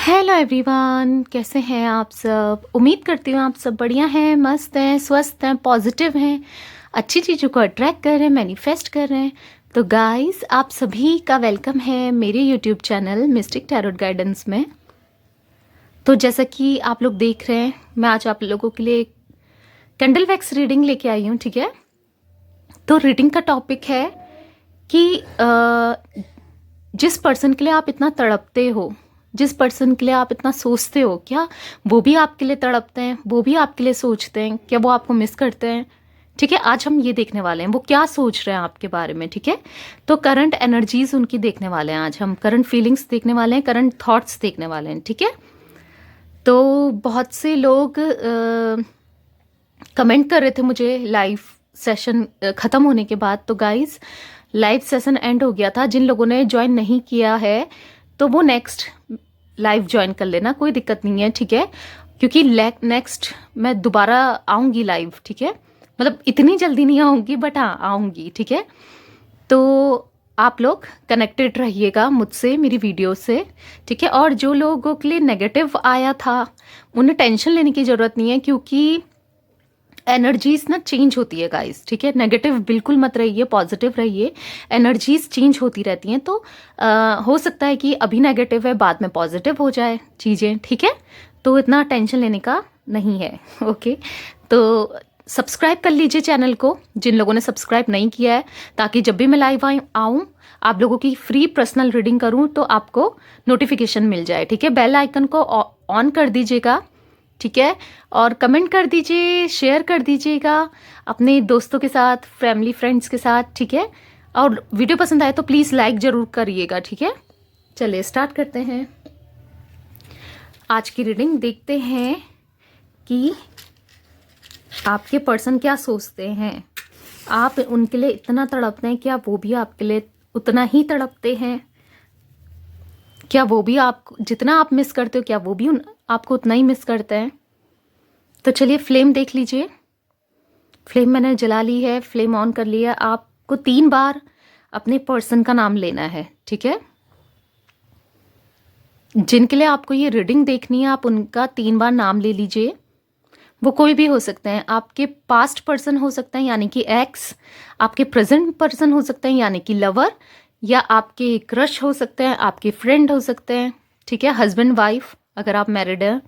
Hello everyone, कैसे हैं आप सब। उम्मीद करती हूँ आप सब बढ़िया हैं, मस्त हैं, स्वस्थ हैं, पॉजिटिव हैं, अच्छी चीज़ों को अट्रैक्ट कर रहे हैं, मैनिफेस्ट कर रहे हैं। तो गाइस, आप सभी का वेलकम है मेरे YouTube channel mistake tarot guidance में। तो जैसा कि आप लोग देख रहे हैं, मैं आज आप लोगों के लिए कैंडल वैक्स रीडिंग लेके आई हूँ। ठीक है, तो रीडिंग का टॉपिक है कि जिस पर्सन के लिए आप इतना तड़पते हो, जिस पर्सन के लिए आप इतना सोचते हो, क्या वो भी आपके लिए तड़पते हैं, वो भी आपके लिए सोचते हैं, क्या वो आपको मिस करते हैं। ठीक है, आज हम ये देखने वाले हैं वो क्या सोच रहे हैं आपके बारे में। ठीक है, तो करंट एनर्जीज उनकी देखने वाले हैं, आज हम करंट फीलिंग्स देखने वाले हैं, करंट थॉट्स देखने वाले हैं। ठीक है, तो बहुत से लोग कमेंट कर रहे थे मुझे लाइव सेशन ख़त्म होने के बाद। तो गाइज, लाइव सेशन एंड हो गया था। जिन लोगों ने ज्वाइन नहीं किया है तो वो नेक्स्ट लाइव ज्वाइन कर लेना, कोई दिक्कत नहीं है। ठीक है, क्योंकि नेक्स्ट मैं दोबारा आऊँगी लाइव। ठीक है, मतलब इतनी जल्दी नहीं आऊँगी, बट हाँ आऊँगी। ठीक है, तो आप लोग कनेक्टेड रहिएगा मुझसे, मेरी वीडियो से। ठीक है, और जो लोगों के लिए नेगेटिव आया था उन्हें टेंशन लेने की ज़रूरत नहीं है, क्योंकि एनर्जीज ना चेंज होती है गाइस। ठीक है, नेगेटिव बिल्कुल मत रहिए, पॉजिटिव रहिए। एनर्जीज चेंज होती रहती हैं, तो हो सकता है कि अभी नेगेटिव है, बाद में पॉजिटिव हो जाए चीज़ें। ठीक है, तो इतना टेंशन लेने का नहीं है। ओके, तो सब्सक्राइब कर लीजिए चैनल को, जिन लोगों ने सब्सक्राइब नहीं किया है, ताकि जब भी मैं लाइव आऊँ आप लोगों की फ्री पर्सनल रीडिंग करूँ तो आपको नोटिफिकेशन मिल जाए। ठीक है, बेल आइकन को ऑन कर दीजिएगा। ठीक है, और कमेंट कर दीजिए, शेयर कर दीजिएगा अपने दोस्तों के साथ, फैमिली फ्रेंड्स के साथ। ठीक है, और वीडियो पसंद आए तो प्लीज़ लाइक ज़रूर करिएगा। ठीक है, चलिए स्टार्ट करते हैं आज की रीडिंग। देखते हैं कि आपके पर्सन क्या सोचते हैं, आप उनके लिए इतना तड़पते हैं, क्या वो भी आपके लिए उतना ही तड़पते हैं, क्या वो भी आप जितना आप मिस करते हो, क्या वो भी आपको उतना ही मिस करते हैं। तो चलिए फ्लेम देख लीजिए। फ्लेम मैंने जला ली है, फ्लेम ऑन कर लिया। आपको 3 बार अपने पर्सन का नाम लेना है। ठीक है, जिनके लिए आपको ये रीडिंग देखनी है आप उनका 3 बार नाम ले लीजिए। वो कोई भी हो सकते हैं, आपके पास्ट पर्सन हो सकते हैं यानी कि एक्स, आपके प्रेजेंट पर्सन हो सकते हैं यानी कि लवर, या आपके क्रश हो सकते हैं, आपके फ्रेंड हो सकते हैं। ठीक है, हस्बैंड वाइफ, अगर आप मैरिड हैं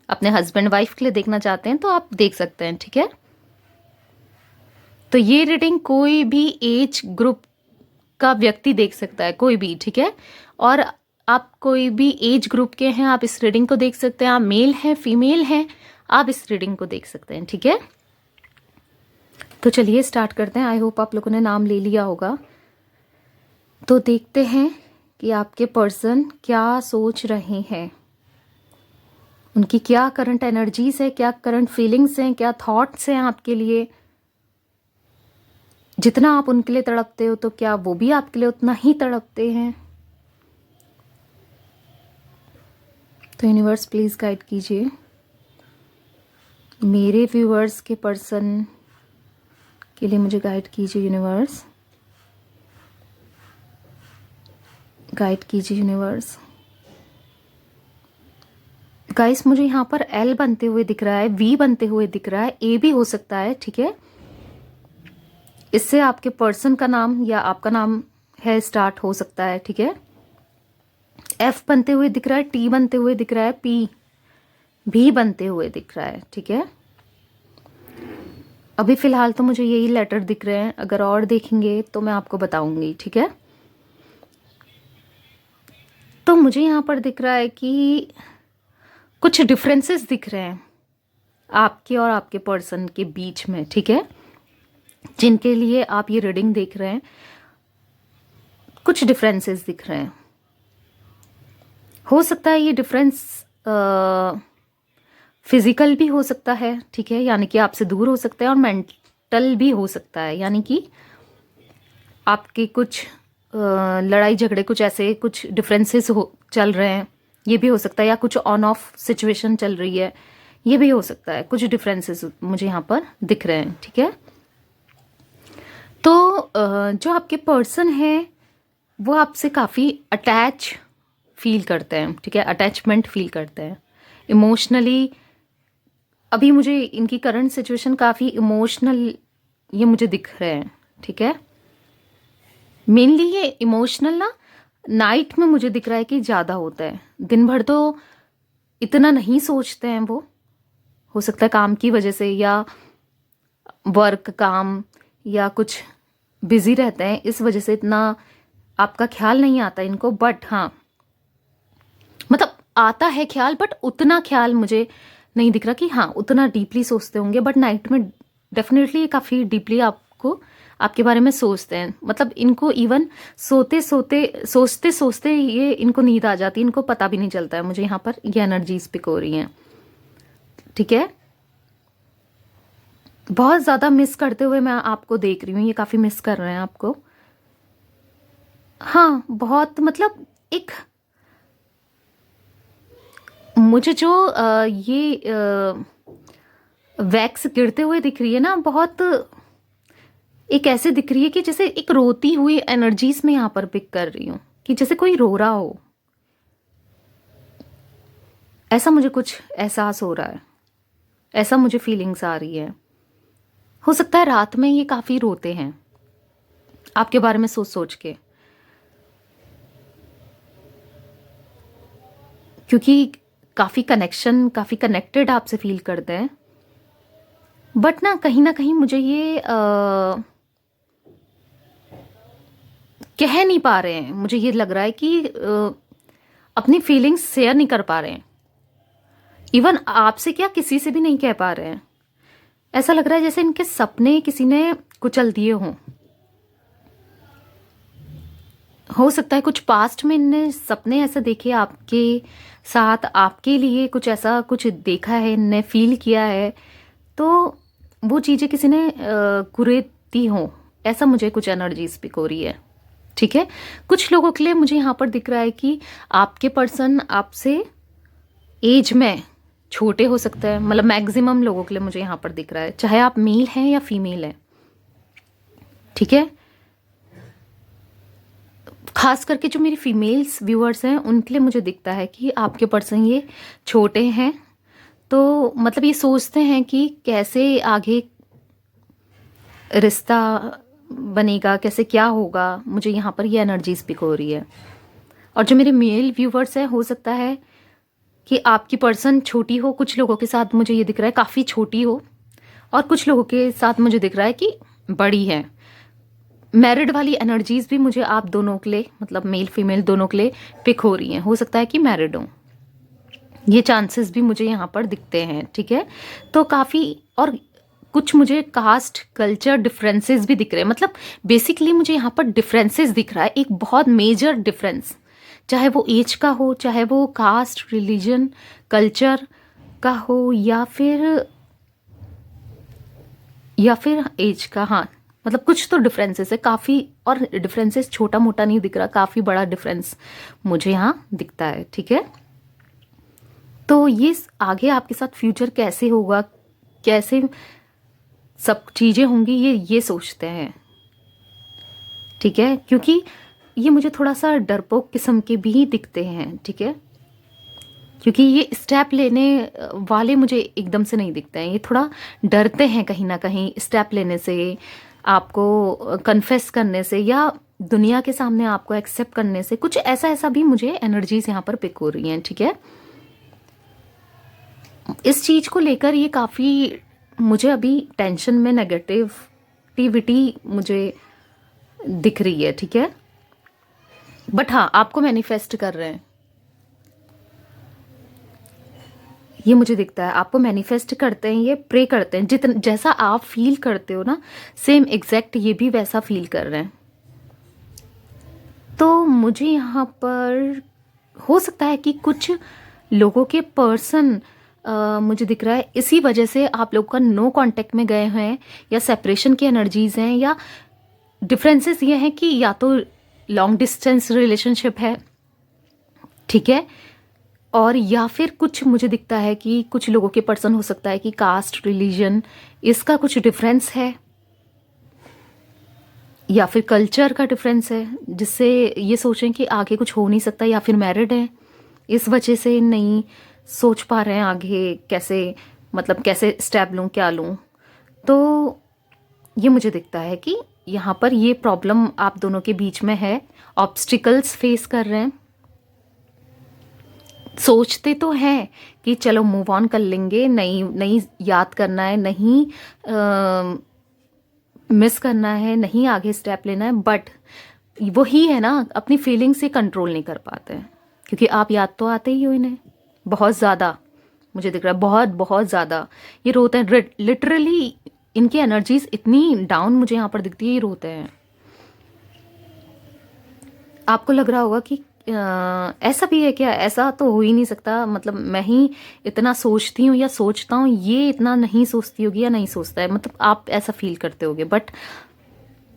अपने हस्बैंड वाइफ के लिए देखना चाहते हैं तो आप देख सकते हैं। ठीक है, तो ये रीडिंग कोई भी एज ग्रुप का व्यक्ति देख सकता है, कोई भी। ठीक है, और आप कोई भी एज ग्रुप के हैं आप इस रीडिंग को देख सकते हैं। आप मेल हैं, फीमेल हैं, आप इस रीडिंग को देख सकते हैं। ठीक है, तो चलिए स्टार्ट करते हैं। आई होप आप लोगों ने नाम ले लिया होगा। तो देखते हैं कि आपके पर्सन क्या सोच रहे हैं, उनकी क्या करंट एनर्जीज है, क्या करंट फीलिंग्स हैं, क्या थॉट्स हैं आपके लिए। जितना आप उनके लिए तड़पते हो तो क्या वो भी आपके लिए उतना ही तड़पते हैं। तो यूनिवर्स प्लीज गाइड कीजिए मेरे व्यूअर्स के पर्सन के लिए, मुझे गाइड कीजिए यूनिवर्स, गाइड कीजिए यूनिवर्स। गाइस, मुझे यहाँ पर एल बनते हुए दिख रहा है, वी बनते हुए दिख रहा है, ए भी हो सकता है। ठीक है, इससे आपके पर्सन का नाम या आपका नाम है स्टार्ट हो सकता है। ठीक है, एफ बनते हुए दिख रहा है, टी बनते हुए दिख रहा है, पी भी बनते हुए दिख रहा है। ठीक है, अभी फिलहाल तो मुझे यही लेटर दिख रहे हैं, अगर और देखेंगे तो मैं आपको बताऊंगी। ठीक है, तो मुझे यहाँ पर दिख रहा है कि कुछ डिफरेंसेस दिख रहे हैं आपके और आपके पर्सन के बीच में। ठीक है, जिनके लिए आप ये रीडिंग देख रहे हैं कुछ डिफरेंसेस दिख रहे हैं। हो सकता है ये डिफरेंस फिजिकल भी हो सकता है। ठीक है, यानी कि आपसे दूर हो सकता है, और मेंटल भी हो सकता है, यानी कि आपके कुछ लड़ाई झगड़े, कुछ ऐसे कुछ डिफरेंसेस चल रहे हैं, ये भी हो सकता है, या कुछ ऑन ऑफ सिचुएशन चल रही है, ये भी हो सकता है। कुछ डिफरेंसेस मुझे यहाँ पर दिख रहे हैं। ठीक है, तो जो आपके पर्सन है वो आपसे काफ़ी अटैच फील करते हैं, ठीक है, अटैचमेंट फील करते हैं इमोशनली। अभी मुझे इनकी करंट सिचुएशन काफ़ी इमोशनल ये मुझे दिख रहे हैं, ठीक है। मेनली ये इमोशनल ना नाइट में मुझे दिख रहा है कि ज़्यादा होता है, दिन भर तो इतना नहीं सोचते हैं वो, हो सकता है काम की वजह से या वर्क काम या कुछ बिजी रहते हैं, इस वजह से इतना आपका ख्याल नहीं आता इनको। बट हाँ, मतलब आता है ख्याल, बट उतना ख्याल मुझे नहीं दिख रहा कि हाँ उतना डीपली सोचते होंगे। बट नाइट में डेफिनेटली काफ़ी डीपली आपको आपके बारे में सोचते हैं। मतलब इनको इवन सोते सोचते ये इनको नींद आ जाती है, इनको पता भी नहीं चलता है। मुझे यहाँ पर ये एनर्जीज पिक हो रही हैं, ठीक है। बहुत ज़्यादा मिस करते हुए मैं आपको देख रही हूँ, ये काफ़ी मिस कर रहे हैं आपको। हाँ बहुत, मतलब एक मुझे जो ये वैक्स गिरते हुए दिख रही है ना, बहुत एक ऐसे दिख रही है कि जैसे एक रोती हुई एनर्जीज में यहाँ पर पिक कर रही हूँ, कि जैसे कोई रो रहा हो, ऐसा मुझे कुछ एहसास हो रहा है, ऐसा मुझे फीलिंग्स आ रही है। हो सकता है रात में ये काफ़ी रोते हैं आपके बारे में सोच सोच के, क्योंकि काफ़ी कनेक्टेड आपसे फील करते हैं। बट ना कहीं मुझे ये कह नहीं पा रहे हैं। मुझे ये लग रहा है कि अपनी फीलिंग्स शेयर नहीं कर पा रहे हैं, इवन आपसे क्या किसी से भी नहीं कह पा रहे हैं। ऐसा लग रहा है जैसे इनके सपने किसी ने कुचल दिए हों। हो सकता है कुछ पास्ट में इनने सपने ऐसे देखे आपके साथ, आपके लिए कुछ ऐसा कुछ देखा है, इनने फील किया है, तो वो चीज़ें किसी ने कुरेदी हों, ऐसा मुझे कुछ एनर्जीज पिक हो रही है, ठीक है। कुछ लोगों के लिए मुझे यहाँ पर दिख रहा है कि आपके पर्सन आपसे एज में छोटे हो सकते हैं। मतलब मैक्सिमम लोगों के लिए मुझे यहाँ पर दिख रहा है, चाहे आप मेल हैं या फीमेल हैं, ठीक है। खास करके जो मेरी फीमेल्स व्यूअर्स हैं उनके लिए मुझे दिखता है कि आपके पर्सन ये छोटे हैं, तो मतलब ये सोचते हैं कि कैसे आगे रिश्ता बनेगा, कैसे क्या होगा। मुझे यहाँ पर ये एनर्जीज पिक हो रही है। और जो मेरे मेल व्यूवर्स हैं, हो सकता है कि आपकी पर्सन छोटी हो, कुछ लोगों के साथ मुझे ये दिख रहा है काफ़ी छोटी हो, और कुछ लोगों के साथ मुझे दिख रहा है कि बड़ी है। मैरिड वाली एनर्जीज भी मुझे आप दोनों के लिए, मतलब मेल फीमेल दोनों के लिए पिक हो रही हैं। हो सकता है कि मैरिड हो, ये चांसेस भी मुझे यहाँ पर दिखते हैं, ठीक है। तो काफ़ी, और कुछ मुझे कास्ट कल्चर डिफरेंसेस भी दिख रहे हैं। मतलब बेसिकली मुझे यहाँ पर डिफरेंसेस दिख रहा है, एक बहुत मेजर डिफरेंस, चाहे वो एज का हो, चाहे वो कास्ट रिलीजन कल्चर का हो, या फिर एज का। हाँ मतलब कुछ तो डिफरेंसेस है काफ़ी, और डिफरेंसेस छोटा मोटा नहीं दिख रहा, काफ़ी बड़ा डिफरेंस मुझे यहाँ दिखता है, ठीक है। तो ये आगे आपके साथ फ्यूचर कैसे होगा, कैसे सब चीज़ें होंगी, ये सोचते हैं, ठीक है। क्योंकि ये मुझे थोड़ा सा डरपोक किस्म के भी दिखते हैं, ठीक है। क्योंकि ये स्टेप लेने वाले मुझे एकदम से नहीं दिखते हैं, ये थोड़ा डरते हैं कहीं ना कहीं स्टेप लेने से, आपको कन्फेस करने से, या दुनिया के सामने आपको एक्सेप्ट करने से। कुछ ऐसा भी मुझे एनर्जीज यहाँ पर पिक हो रही हैं, ठीक है। इस चीज़ को लेकर ये काफ़ी मुझे अभी टेंशन में, नेगेटिविटी मुझे दिख रही है, ठीक है। बट हाँ आपको मैनिफेस्ट कर रहे हैं, ये मुझे दिखता है। आपको मैनिफेस्ट करते हैं, ये प्रे करते हैं, जितना जैसा आप फील करते हो ना, सेम एग्जैक्ट ये भी वैसा फील कर रहे हैं। तो मुझे यहाँ पर हो सकता है कि कुछ लोगों के पर्सन मुझे दिख रहा है इसी वजह से आप लोग का नो कांटेक्ट में गए हैं, या सेपरेशन की एनर्जीज हैं, या डिफरेंसेस ये हैं कि या तो लॉन्ग डिस्टेंस रिलेशनशिप है, ठीक है। और या फिर कुछ मुझे दिखता है कि कुछ लोगों के पर्सन हो सकता है कि कास्ट रिलीजन इसका कुछ डिफरेंस है, या फिर कल्चर का डिफरेंस है जिससे ये सोचें कि आगे कुछ हो नहीं सकता, या फिर मैरिड है इस वजह से नहीं सोच पा रहे हैं आगे कैसे, मतलब कैसे स्टेप लूँ क्या लूँ। तो ये मुझे दिखता है कि यहाँ पर ये प्रॉब्लम आप दोनों के बीच में है, ऑब्स्टिकल्स फेस कर रहे हैं। सोचते तो हैं कि चलो मूव ऑन कर लेंगे, नहीं नहीं याद करना है, नहीं मिस करना है, नहीं आगे स्टेप लेना है, बट वही है ना, अपनी फीलिंग से कंट्रोल नहीं कर पाते हैं। क्योंकि आप याद तो आते ही हो इन्हें बहुत ज़्यादा, मुझे दिख रहा है बहुत बहुत ज़्यादा ये रोते हैं लिटरली। इनकी एनर्जीज इतनी डाउन मुझे यहाँ पर दिखती है, ये रोते हैं। आपको लग रहा होगा कि ऐसा भी है क्या, ऐसा तो हो ही नहीं सकता, मतलब मैं ही इतना सोचती हूँ या सोचता हूँ, ये इतना नहीं सोचती होगी या नहीं सोचता है, मतलब आप ऐसा फील करते होगे। बट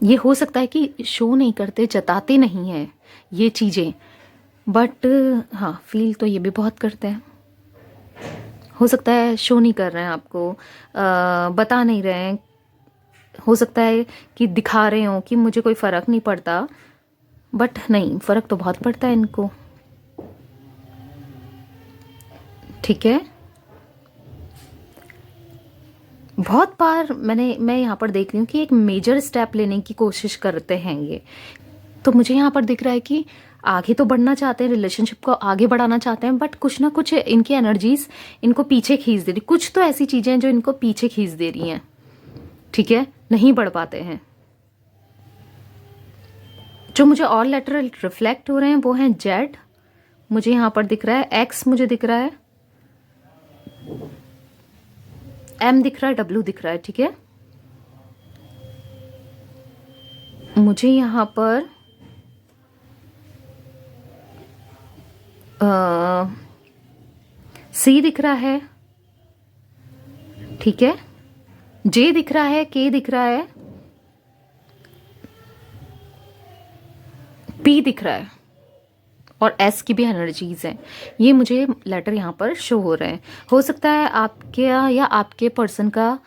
ये हो सकता है कि शो नहीं करते, जताते नहीं हैं ये चीज़ें, बट हाँ फील तो ये भी बहुत करते हैं। हो सकता है शो नहीं कर रहे हैं आपको, बता नहीं रहे हैं, हो सकता है कि दिखा रहे हो कि मुझे कोई फ़र्क नहीं पड़ता, बट नहीं, फ़र्क तो बहुत पड़ता है इनको। ठीक है, बहुत बार मैं यहाँ पर देख रही हूँ कि एक मेजर स्टेप लेने की कोशिश करते हैं ये। तो मुझे यहाँ पर दिख रहा है कि आगे तो बढ़ना चाहते हैं, रिलेशनशिप को आगे बढ़ाना चाहते हैं, बट कुछ ना कुछ इनकी एनर्जीज इनको पीछे खींच दे रही, कुछ तो ऐसी चीज़ें हैं जो इनको पीछे खींच दे रही हैं। ठीक है, नहीं बढ़ पाते हैं। जो मुझे और लेटर रिफ्लेक्ट हो रहे हैं वो हैं जेड, मुझे यहाँ पर दिख रहा है एक्स, मुझे दिख रहा है एम, दिख रहा है डब्ल्यू, दिख रहा है। ठीक है, मुझे यहाँ पर सी दिख रहा है। ठीक है, जे दिख रहा है, के दिख रहा है, पी दिख रहा है, और एस की भी एनर्जीज हैं। ये मुझे लेटर यहाँ पर शो हो रहे हैं। हो सकता है आपके या आपके पर्सन का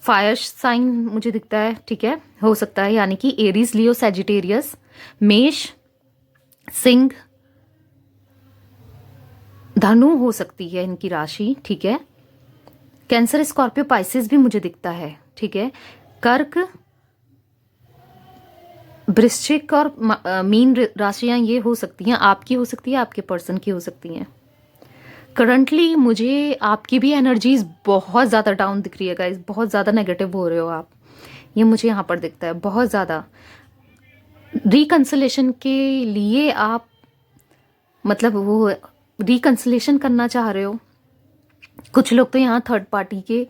फायर साइन मुझे दिखता है। ठीक है, हो सकता है, यानी कि एरीज, लियो, सैजिटेरियस, मेष, सिंह, धनु हो सकती है इनकी राशि। ठीक है, कैंसर, स्कॉर्पियो, पाइसेस भी मुझे दिखता है। ठीक है, कर्क, वृश्चिक और मीन राशियां ये हो सकती हैं, आपकी हो सकती है, आपके पर्सन की हो सकती हैं। करंटली मुझे आपकी भी एनर्जीज बहुत ज़्यादा डाउन दिख रही है गाइस, बहुत ज़्यादा नेगेटिव हो रहे हो आप, ये मुझे यहाँ पर दिखता है बहुत ज़्यादा। रिकंसलेशन के लिए आप, मतलब वो रिकंसलेशन करना चाह रहे हो। कुछ लोग तो यहाँ थर्ड पार्टी के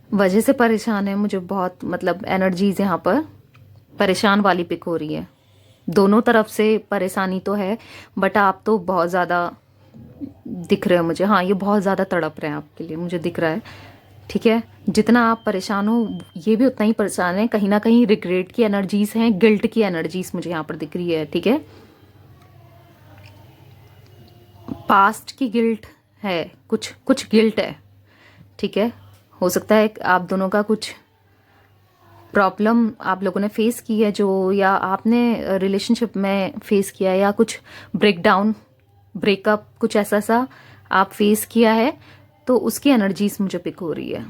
वजह से परेशान है, मुझे बहुत, मतलब एनर्जीज यहाँ पर परेशान वाली पिक हो रही है। दोनों तरफ से परेशानी तो है, बट आप तो बहुत ज़्यादा दिख रहे हो मुझे। हाँ, ये बहुत ज़्यादा तड़प रहे हैं आपके लिए, मुझे दिख रहा है। ठीक है, जितना आप परेशान हो ये भी उतना ही परेशान है। कहीं ना कहीं रिग्रेट की एनर्जीज हैं, गिल्ट की एनर्जीज मुझे यहाँ पर दिख रही है। ठीक है, पास्ट की गिल्ट है, कुछ कुछ गिल्ट है। ठीक है, हो सकता है आप दोनों का कुछ प्रॉब्लम आप लोगों ने फेस की है, जो या आपने रिलेशनशिप में फेस किया है, या कुछ ब्रेकडाउन, ब्रेकअप, कुछ ऐसा सा आप फेस किया है, तो उसकी एनर्जीज मुझे पिक हो रही है।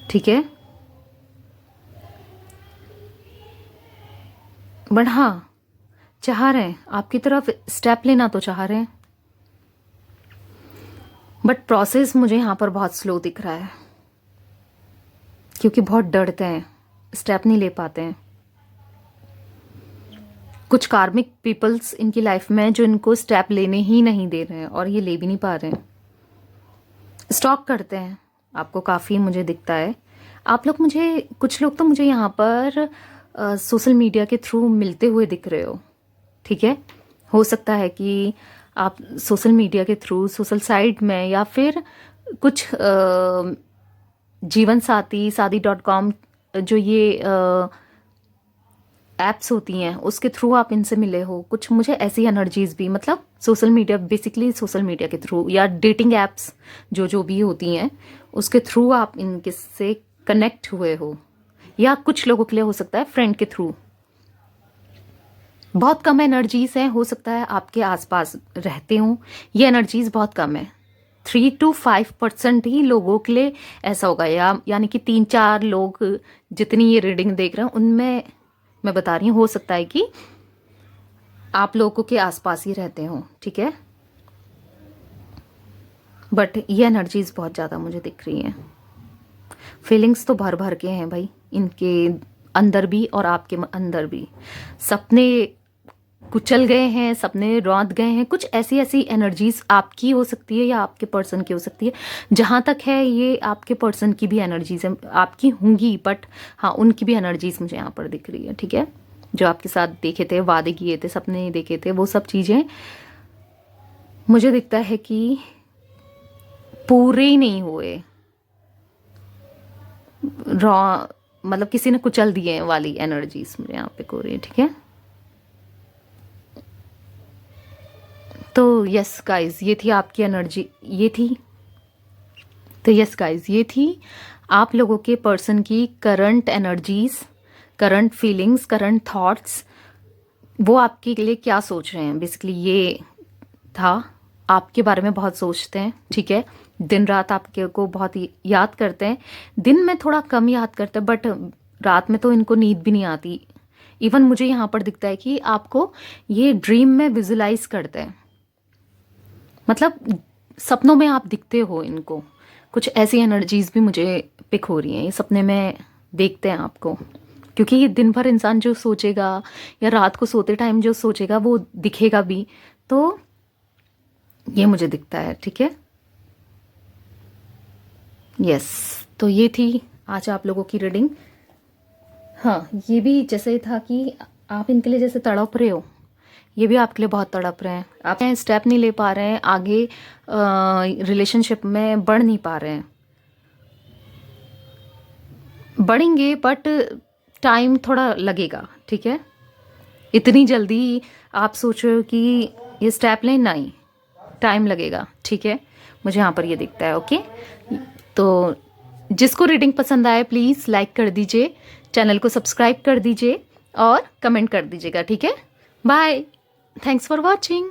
ठीक है, बट हाँ चाह रहे हैं आपकी तरफ स्टेप लेना, तो चाह रहे हैं, बट प्रोसेस मुझे यहाँ पर बहुत स्लो दिख रहा है, क्योंकि बहुत डरते हैं, स्टेप नहीं ले पाते हैं। कुछ कार्मिक पीपल्स इनकी लाइफ में जो इनको स्टेप लेने ही नहीं दे रहे हैं, और ये ले भी नहीं पा रहे हैं, स्टॉक करते हैं आपको काफ़ी, मुझे दिखता है। आप लोग मुझे, कुछ लोग तो मुझे यहाँ पर सोशल मीडिया के थ्रू मिलते हुए दिख रहे हो। ठीक है, हो सकता है कि आप सोशल मीडिया के थ्रू, सोशल साइट में, या फिर कुछ जीवन साथी, शादी.com, जो ये एप्स होती हैं उसके थ्रू आप इनसे मिले हो। कुछ मुझे ऐसी एनर्जीज भी, मतलब social media, basically social media के थ्रू, या डेटिंग एप्स जो जो भी होती हैं उसके थ्रू आप इनके से कनेक्ट हुए हो, या कुछ लोगों के लिए हो सकता है फ्रेंड के थ्रू। बहुत कम एनर्जीज हैं, हो सकता है आपके आसपास रहते हों, ये एनर्जीज बहुत कम है। 3 to 5% ही लोगों के लिए ऐसा होगा, यानी कि 3-4 लोग जितनी ये रीडिंग देख रहे हैं उनमें मैं बता रही हूँ, हो सकता है कि आप लोगों के आसपास ही रहते हों, ठीक है। बट ये एनर्जीज बहुत ज़्यादा मुझे दिख रही हैं। फीलिंग्स तो भर भर के हैं भाई इनके अंदर भी और आपके अंदर भी। सपने कुचल गए हैं, सपने रौंद गए हैं, कुछ ऐसी ऐसी एनर्जीज आपकी हो सकती है या आपके पर्सन की हो सकती है। जहाँ तक है ये आपके पर्सन की भी एनर्जीज है, आपकी होंगी, बट हाँ उनकी भी एनर्जीज मुझे यहाँ पर दिख रही है, ठीक है। जो आपके साथ देखे थे, वादे किए थे, सपने देखे थे, वो सब चीज़ें मुझे दिखता है कि पूरे ही नहीं हुए, रॉ मतलब किसी ने कुचल दिए वाली एनर्जीज मुझे यहाँ पे हो रही है, ठीक है। तो यस गाइज, ये थी आपकी एनर्जी, ये थी, तो यस गाइज ये थी आप लोगों के पर्सन की current energies, current feelings, current thoughts. वो आपके लिए क्या सोच रहे हैं, बेसिकली ये था। आपके बारे में बहुत सोचते हैं, ठीक है। दिन रात आपके को बहुत याद करते हैं। दिन में थोड़ा कम याद करते हैं, बट रात में तो इनको नींद भी नहीं आती। इवन मुझे यहाँ पर दिखता है कि आपको ये ड्रीम में विजुलाइज करते हैं, मतलब सपनों में आप दिखते हो इनको। कुछ ऐसी एनर्जीज भी मुझे पिक हो रही हैं, ये सपने में देखते हैं आपको, क्योंकि ये दिन भर इंसान जो सोचेगा या रात को सोते टाइम जो सोचेगा वो दिखेगा भी, तो ये मुझे दिखता है, ठीक है। यस, तो ये थी आज आप लोगों की रीडिंग। हाँ, ये भी जैसे था कि आप इनके लिए जैसे तड़प रहे हो, ये भी आपके लिए बहुत तड़प रहे हैं। आप स्टेप नहीं ले पा रहे हैं आगे, रिलेशनशिप में बढ़ नहीं पा रहे हैं। बढ़ेंगे बट टाइम थोड़ा लगेगा, ठीक है। इतनी जल्दी आप सोच रहे हो कि ये स्टेप लें, नहीं, टाइम लगेगा, ठीक है। मुझे यहाँ पर ये दिखता है, ओके। तो जिसको रीडिंग पसंद आए प्लीज़ लाइक कर दीजिए, चैनल को सब्सक्राइब कर दीजिए और कमेंट कर दीजिएगा, ठीक है। Bye, thanks for watching.